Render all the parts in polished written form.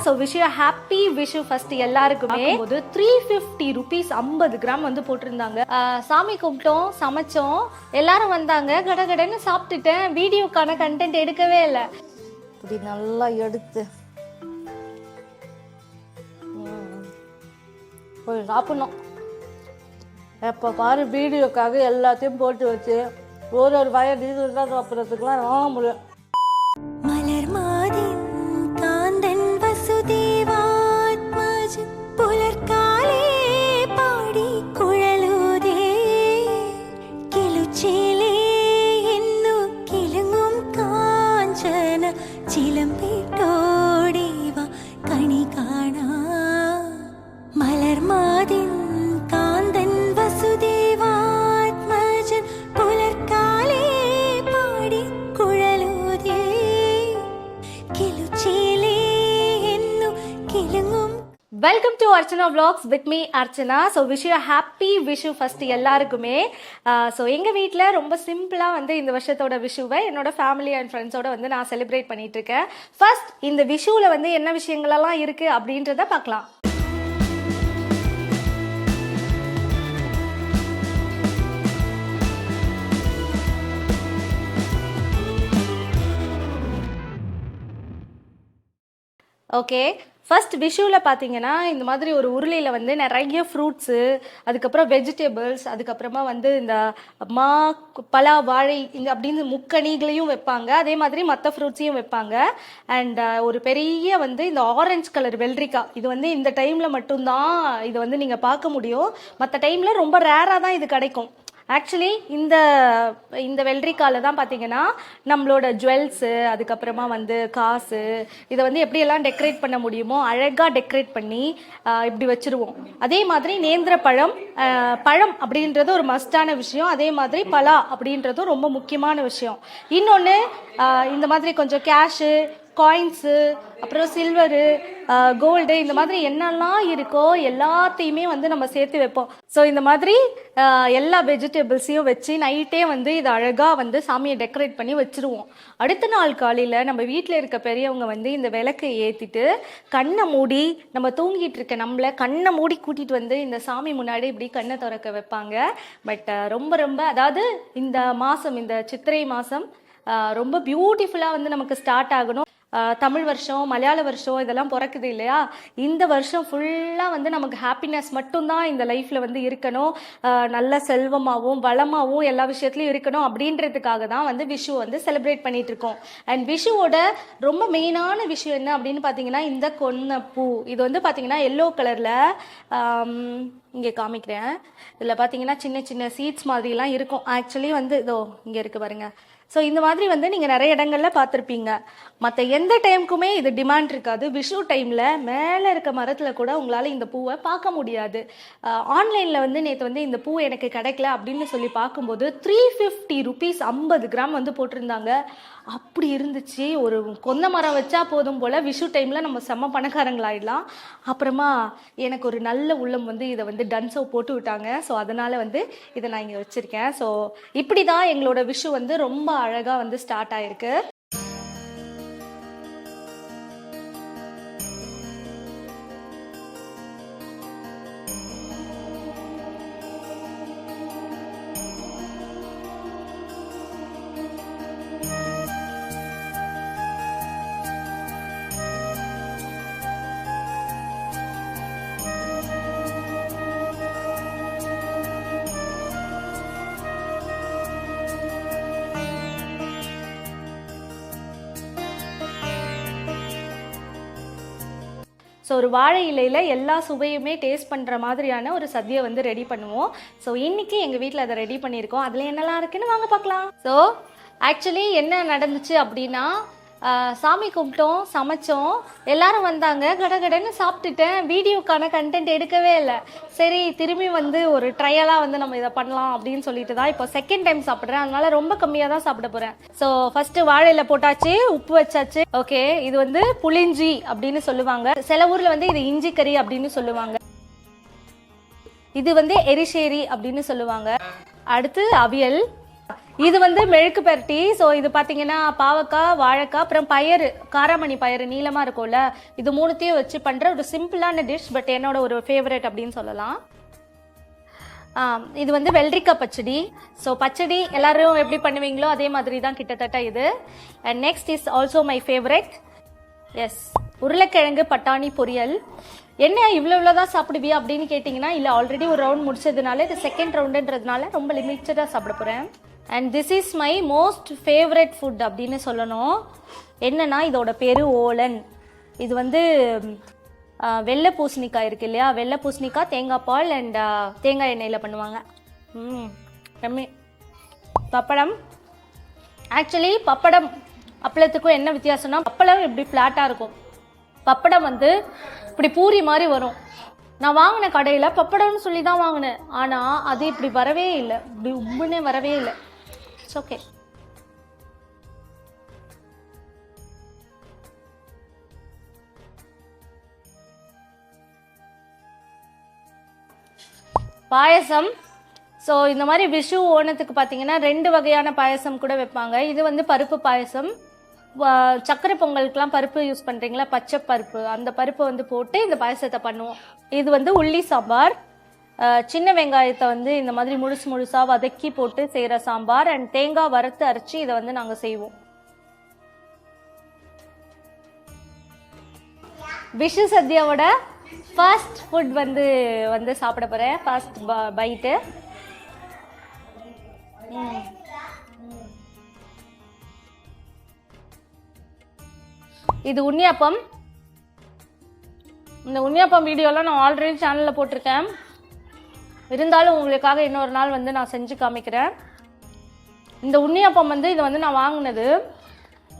So wish you happy Vishu first எல்லாருக்குமே. போது 350 rupees 50 gram வந்து போட்டிருந்தாங்க. சாமி கும்பிட்டோம், சமைச்சோம், எல்லாரும் வந்தாங்க, கடகடன்னு சாப்பிட்டுட்டேன். வீடியோக்கான கண்டென்ட் எடுக்கவே இல்லை. இப்படி நல்லா எடுத்து போய் சாப்பிடணும். எப்போ பாரு வீடியோக்காக எல்லாத்தையும் போட்டு வச்சு ஒரு வாயை டீசல் தான் சாப்பிட்றதுக்குலாம் வாங்க முடியும். மலர் மாதின் காந்தன் வசுதேவாத்மஜ புலர்காலே பாடி குழலுதே கிளுச்சேலே என்னு கிளுங்கும் காஞ்சன சிலம்பிட்டோடேவா கணி காணா மலர் மாதின் காந்தன் வசுதேவாத்மஜன் புலர்காலே பாடி குழலுதே கிளுச்சேலே என்னு கிளுங்கும். Welcome to Archana vlogs with me Archana. So wish you happy Vishu first எல்லாருக்குமே. ஸோ எங்கள் வீட்டில் ரொம்ப சிம்பிளாக வந்து இந்த வருஷத்தோட விஷுவை என்னோட ஃபேமிலி அண்ட் ஃப்ரெண்ட்ஸோட வந்து நான் செலிப்ரேட் பண்ணிட்டு இருக்கேன். ஃபர்ஸ்ட் இந்த விஷுவில் வந்து என்ன விஷயங்களெல்லாம் இருக்குது அப்படின்றத பார்க்கலாம். ஓகே, ஃபர்ஸ்ட் விஷுவில் பார்த்தீங்கன்னா இந்த மாதிரி ஒரு உருளையில் வந்து நிறைய ஃப்ரூட்ஸு, அதுக்கப்புறம் வெஜிடபிள்ஸ், அதுக்கப்புறமா வந்து இந்த மா பலா வாழை இந்த அப்படின்னு முக்கணிகளையும் வைப்பாங்க. அதே மாதிரி மற்ற ஃப்ரூட்ஸையும் வைப்பாங்க. அண்ட் ஒரு பெரிய வந்து இந்த ஆரஞ்சு கலர் வெள்ளரிக்காய், இது வந்து இந்த டைமில் மட்டும்தான் இது வந்து நீங்கள் பார்க்க முடியும். மற்ற டைமில் ரொம்ப ரேராக தான் இது கிடைக்கும். ஆக்சுவலி இந்த வெள்ளரிக்காயில் தான் பார்த்தீங்கன்னா நம்மளோட ஜுவல்ஸு, அதுக்கப்புறமா வந்து காசு, இதை வந்து எப்படியெல்லாம் டெக்கரேட் பண்ண முடியுமோ அழகாக டெக்கரேட் பண்ணி இப்படி வச்சுருவோம். அதே மாதிரி நேந்திர பழம் அப்படின்றது ஒரு மஸ்டான விஷயம். அதே மாதிரி பலா அப்படின்றதும் ரொம்ப முக்கியமான விஷயம். இன்னொன்று இந்த மாதிரி கொஞ்சம் கேஷு, காயின்ஸு, அப்புறம் சில்வரு, கோல்டு, இந்த மாதிரி என்னெல்லாம் இருக்கோ எல்லாத்தையுமே வந்து நம்ம சேர்த்து வைப்போம். ஸோ இந்த மாதிரி எல்லா வெஜிடபிள்ஸையும் வச்சு நைட்டே வந்து இதை அழகாக வந்து சாமியை டெக்கரேட் பண்ணி வச்சுருவோம். அடுத்த நாள் காலையில் நம்ம வீட்டில் இருக்க பெரியவங்க வந்து இந்த விளக்கை ஏற்றிட்டு கண்ணை மூடி, நம்ம தூங்கிட்டு இருக்க நம்மளை கண்ணை மூடி கூட்டிகிட்டு வந்து இந்த சாமி முன்னாடி இப்படி கண்ணை திறக்க வைப்பாங்க. பட் ரொம்ப அதாவது இந்த மாதம், இந்த சித்திரை மாதம் ரொம்ப பியூட்டிஃபுல்லாக வந்து நமக்கு ஸ்டார்ட் ஆகணும். தமிழ் வருஷம், மலையாள வருஷம் இதெல்லாம் பிறக்குது இல்லையா? இந்த வருஷம் ஃபுல்லாக வந்து நமக்கு ஹாப்பினஸ் மட்டும்தான் இந்த லைஃப்பில் வந்து இருக்கணும். நல்ல செல்வமாகவும் வளமாகவும் எல்லா விஷயத்துலையும் இருக்கணும் அப்படின்றதுக்காக தான் வந்து விஷு வந்து செலிப்ரேட் பண்ணிட்டு இருக்கோம். அண்ட் விஷுவோட ரொம்ப மெயினான விஷயம் என்ன அப்படின்னு பார்த்தீங்கன்னா இந்த கொன்னைப்பூ. இது வந்து பார்த்தீங்கன்னா எல்லோ கலரில் இங்கே காமிக்கிறேன். இதில் பார்த்தீங்கன்னா சின்ன சின்ன சீட்ஸ் மாதிரிலாம் இருக்கும். ஆக்சுவலி வந்து இதோ இங்கே இருக்குது பாருங்க. ஸோ இந்த மாதிரி வந்து நீங்கள் நிறைய இடங்களில் பார்த்துருப்பீங்க. மற்ற எந்த டைமுக்குமே இது டிமாண்ட் இருக்காது. விஷு டைமில் மேலே இருக்க மரத்தில் கூட உங்களால் இந்த பூவை பார்க்க முடியாது. ஆன்லைனில் வந்து நேற்று வந்து இந்த பூ எனக்கு கிடைக்கல அப்படின்னு சொல்லி பார்க்கும்போது 350 rupees 50 கிராம் வந்து போட்டிருந்தாங்க. அப்படி இருந்துச்சு. ஒரு கொன்னை மரம் வச்சா போதும் போல் விஷு டைமில் நம்ம செம்ம பணக்காரங்களாயிடலாம். அப்புறமா எனக்கு ஒரு நல்ல உள்ளம் வந்து இதை வந்து டன்ஸோ போட்டு விட்டாங்க. ஸோ அதனால் வந்து இதை நான் இங்கே வச்சுருக்கேன். ஸோ இப்படி தான் எங்களோட விஷு வந்து ரொம்ப அழகாக வந்து ஸ்டார்ட் ஆயிருக்கு. ஸோ ஒரு வாழை இலையில் எல்லா சுவையுமே டேஸ்ட் பண்ணுற மாதிரியான ஒரு சദ്യ வந்து ரெடி பண்ணுவோம். ஸோ இன்றைக்கி எங்கள் வீட்டில் அதை ரெடி பண்ணியிருக்கோம். அதில் என்னெல்லாம் இருக்குன்னு வாங்க பார்க்கலாம். ஸோ ஆக்சுவலி என்ன நடந்துச்சு அப்படின்னா, சாமி கும்பிட்டோம், சமைச்சோம், எல்லாரும் வந்தாங்க, கடகடன்னு சாப்பிட்டுட்டேன். வீடியோக்கான கண்டென்ட் எடுக்கவே இல்லை. சரி திரும்பி வந்து ஒரு ட்ரையலாக வந்து நம்ம இதை பண்ணலாம் அப்படின்னு சொல்லிட்டு தான் இப்போ செகண்ட் டைம் சாப்பிட்றேன். அதனால ரொம்ப கம்மியாக தான் சாப்பிட போகிறேன். ஸோ ஃபஸ்ட்டு வாழையில போட்டாச்சு, உப்பு வச்சாச்சு. ஓகே, இது வந்து புளிஞ்சி அப்படின்னு சொல்லுவாங்க. சில ஊரில் வந்து இது இஞ்சி கறி அப்படின்னு சொல்லுவாங்க. இது வந்து எரிசேரி அப்படின்னு சொல்லுவாங்க. அடுத்து அவியல். இது வந்து மெழுக்கு பரட்டி. ஸோ இது பார்த்தீங்கன்னா பாவக்காய், வாழைக்காய், அப்புறம் பயறு, காராமணி பயறு நீளமாக இருக்கும்ல, இது மூணுத்தையும் வச்சு பண்ணுற ஒரு சிம்பிளான டிஷ். பட் என்னோட ஒரு ஃபேவரட் அப்படின்னு சொல்லலாம். இது வந்து வெள்ளரிக்காய் பச்சடி. ஸோ பச்சடி எல்லாரும் எப்படி பண்ணுவீங்களோ அதே மாதிரி தான் கிட்டத்தட்ட இது. And next is also my favourite. Yes, உருளைக்கிழங்கு பட்டாணி பொரியல். என்ன இவ்வளோதான் சாப்பிடுவியா அப்படின்னு கேட்டிங்கன்னா, இல்லை ஆல்ரெடி ஒரு ரவுண்ட் முடிச்சதுனால இது செகண்ட் ரவுண்டுன்றதுனால ரொம்ப லிமிட்டடாக சாப்பிட போகிறேன். And this is my most favourite food அப்படின்னு சொல்லணும். என்னன்னா இதோட பேர் ஓலன். இது வந்து வெள்ளை பூசணிக்காய் இருக்கு இல்லையா, வெள்ளை பூசணிக்காய், தேங்காய் பால் அண்ட் தேங்காய் எண்ணெயில் பண்ணுவாங்க. கம்மி பப்படம். ஆக்சுவலி பப்படம் அப்பளத்துக்கும் என்ன வித்தியாசம்னா, பப்படம் இப்படி ஃப்ளாட்டாக இருக்கும், பப்படம் வந்து இப்படி பூரி மாதிரி வரும். நான் வாங்கின கடையில் பப்படம்னு சொல்லி தான் வாங்கினேன், ஆனால் அது இப்படி வரவே இல்லை, இப்படி உப்புன்னே வரவே இல்லை. It's okay. பாயசம். ஸோ இந்த மாதிரி விஷு ஓணத்துக்கு பார்த்தீங்கன்னா 2 வகையான பாயசம் கூட வைப்பாங்க. இது வந்து பருப்பு பாயசம். சக்கரை பொங்கலுக்குலாம் பருப்பு யூஸ் பண்ணுறீங்களா, பச்சை பருப்பு, அந்த பருப்பை வந்து போட்டு இந்த பாயசத்தை பண்ணுவோம். இது வந்து உள்ளி சாம்பார். சின்ன வெங்காயத்தை வந்து இந்த மாதிரி முழுசாக வதக்கி போட்டு செய்கிற சாம்பார். அண்ட் தேங்காய் வறுத்து அரைச்சி இதை வந்து நாங்கள் செய்வோம். விஷு சத்யாவோட ஃபர்ஸ்ட் ஃபுட் வந்து சாப்பிட போகிறேன். First bite. இது உண்ணியாப்பம். இந்த உண்ணியாப்பம் வீடியோலாம் நான் ஆல்ரெடி சேனலில் போட்டிருக்கேன். இருந்தாலும் உங்களுக்காக இன்னொரு நாள் வந்து நான் செஞ்சு காமிக்கிறேன். இந்த உண்ணியாப்பம் வந்து இது வந்து நான் வாங்கினது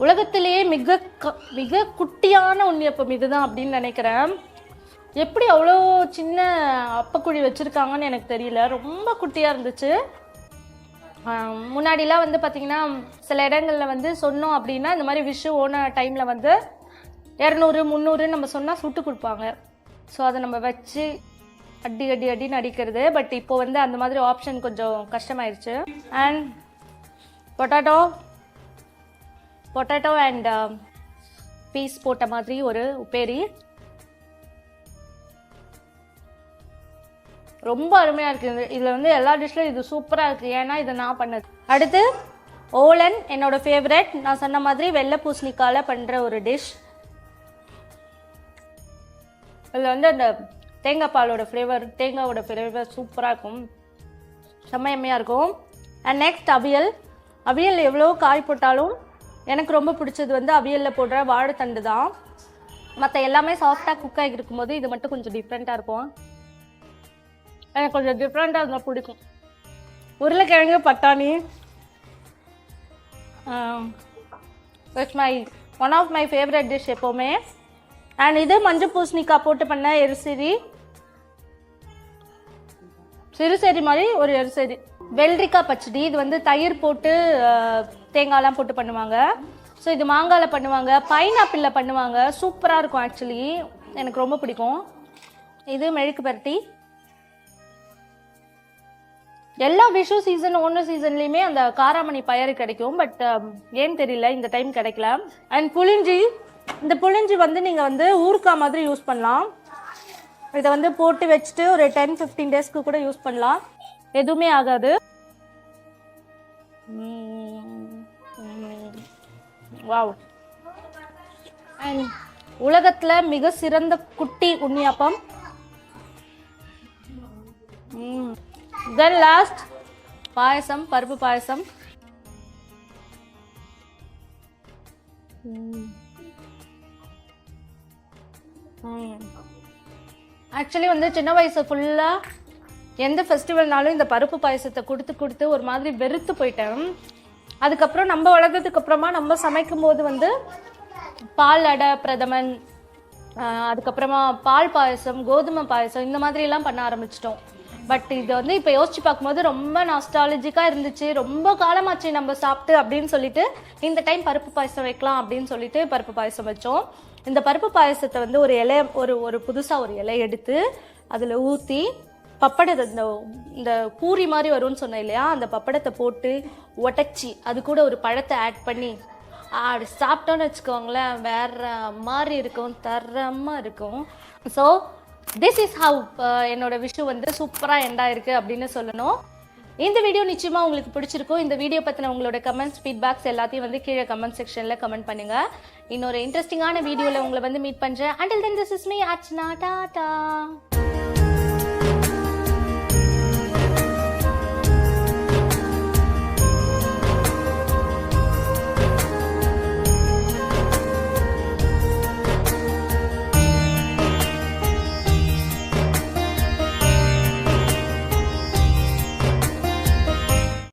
உலகத்திலேயே மிக குட்டியான உண்ணியாப்பம் இதுதான் அப்படின்னு நினைக்கிறேன். எப்படி அவ்வளோ சின்ன அப்பக்குழி வச்சுருக்காங்கன்னு எனக்கு தெரியல, ரொம்ப குட்டியாக இருந்துச்சு. முன்னாடிலாம் வந்து பார்த்திங்கன்னா சில இடங்களில் வந்து சொன்னோம் அப்படின்னா இந்த மாதிரி விஷு ஓன டைமில் வந்து 200 300 நம்ம சொன்னால் சுட்டு கொடுப்பாங்க. ஸோ அதை நம்ம வச்சு அடின்னு அடிக்கிறது. பட் இப்போ வந்து அந்த மாதிரி ஆப்ஷன் கொஞ்சம் கஷ்டமாயிருச்சு. அண்ட் பொட்டேட்டோ அண்ட் பீஸ் போட்ட மாதிரி ஒரு உப்பேரி. ரொம்ப அருமையாக இருக்குது. இதில் வந்து எல்லா டிஷ்லையும் இது சூப்பராக இருக்குது, ஏன்னா இதை நான் பண்ணது. அடுத்து ஓலன் என்னோட ஃபேவரட். நான் சொன்ன மாதிரி வெள்ளை பூசணிக்காயில் பண்ணுற ஒரு டிஷ். இதில் வந்து அந்த தேங்காய் பாலோட ஃப்ளேவர், தேங்காயோட ஃப்ளேவர் சூப்பராக இருக்கும், செம்மையம்மையாக இருக்கும். அண்ட் நெக்ஸ்ட் அவியல். அவியல் எவ்வளோ காய் போட்டாலும் எனக்கு ரொம்ப பிடிச்சது வந்து அவியலில் போடுற வாழைத்தண்டு தான். மற்ற எல்லாமே சாஃப்டாக குக் ஆகி இருக்கும்போது இது மட்டும் கொஞ்சம் டிஃப்ரெண்ட்டாக இருக்கும். எனக்கு கொஞ்சம் டிஃப்ரெண்ட்டாக இருந்தால் பிடிக்கும். உருளைக்கிழங்கு பட்டாணி it's one of my favourite dish எப்போவுமே. அண்ட் இது மஞ்சள் பூசணிக்காய் போட்டு பண்ண எரிசரி, சிறுசேரி மாதிரி ஒரு எரிசரி. வெள்ளரிக்காய் பச்சடி. இது வந்து தயிர் போட்டு தேங்காய்லாம் போட்டு பண்ணுவாங்க. ஸோ இது மாங்காயில் பண்ணுவாங்க, பைனாப்பிளில் பண்ணுவாங்க, சூப்பராக இருக்கும். ஆக்சுவலி எனக்கு ரொம்ப பிடிக்கும். இது மெழுக்கு பரட்டி. எல்லா விஷு சீசன் ஒன்று சீசன்லேயுமே அந்த காராமணி பயறு கிடைக்கும், பட் ஏன்னு தெரியல இந்த டைம் கிடைக்கல. அண்ட் புளிஞ்சி. இந்த புளிஞ்சி வந்து நீங்கள் வந்து ஊறுக்காய் மாதிரி யூஸ் பண்ணலாம். இதை வந்து போட்டு வச்சுட்டு ஒரு 10-15 டேஸ்க்கு கூட யூஸ் பண்ணலாம், எதுவுமே ஆகாது. வாவ். அண்ட் உலகத்தில் மிக சிறந்த குட்டி உண்ணியாப்பம். தென் லாஸ்ட் பாயசம், பருப்பு பாயசம். ஆக்சுவலி வந்து சின்ன வயசு ஃபுல்லாக எந்த ஃபெஸ்டிவல்னாலும் இந்த பருப்பு பாயசத்தை கொடுத்து ஒரு மாதிரி வெறுத்து போயிட்டேன். அதுக்கப்புறம் நம்ம வளர்ந்ததுக்கு அப்புறமா நம்ம சமைக்கும் போது வந்து பால் அடை பிரதமன், அதுக்கப்புறமா பால் பாயசம், கோதுமை பாயசம், இந்த மாதிரிலாம் பண்ண ஆரம்பிச்சிட்டோம். பட் இது வந்து இப்போ யோசிச்சு பார்க்கும்போது ரொம்ப நாஸ்டாலஜிக்காக இருந்துச்சு. ரொம்ப காலமாச்சு நம்ம சாப்பிட்டு அப்படின்னு சொல்லிட்டு இந்த டைம் பருப்பு பாயசம் வைக்கலாம் அப்படின்னு சொல்லிட்டு பருப்பு பாயசம் வச்சோம். இந்த பருப்பு பாயசத்தை வந்து ஒரு இலை, ஒரு புதுசாக ஒரு இலை எடுத்து அதில் ஊற்றி பப்படத்தை இந்த பூரி மாதிரி வரும்னு சொன்னேன் இல்லையா, அந்த பப்படத்தை போட்டு உடச்சி அது கூட ஒரு பழத்தை ஆட் பண்ணி அப்படி சாப்பிட்டோன்னு வச்சுக்கோங்களேன், வேற மாதிரி இருக்கும், தரமாக இருக்கும். ஸோ திஸ் இஸ் ஹவ் என்னோட விஷு வந்து சூப்பராக எண்ட் ஆயிருக்கு அப்படின்னு சொல்லணும். இந்த வீடியோ நிச்சயமா உங்களுக்கு பிடிச்சிருக்கும். இந்த வீடியோ பற்றின உங்களோட கமெண்ட்ஸ், ஃபீட்பேக்ஸ் எல்லாத்தையும் வந்து கீழே கமெண்ட் செக்ஷனில் கமெண்ட் பண்ணுங்க. இன்னொரு இன்ட்ரெஸ்டிங்கான வீடியோவில் உங்களை வந்து மீட் பண்ணுறேன். Until then, this is me, Archana. Tata.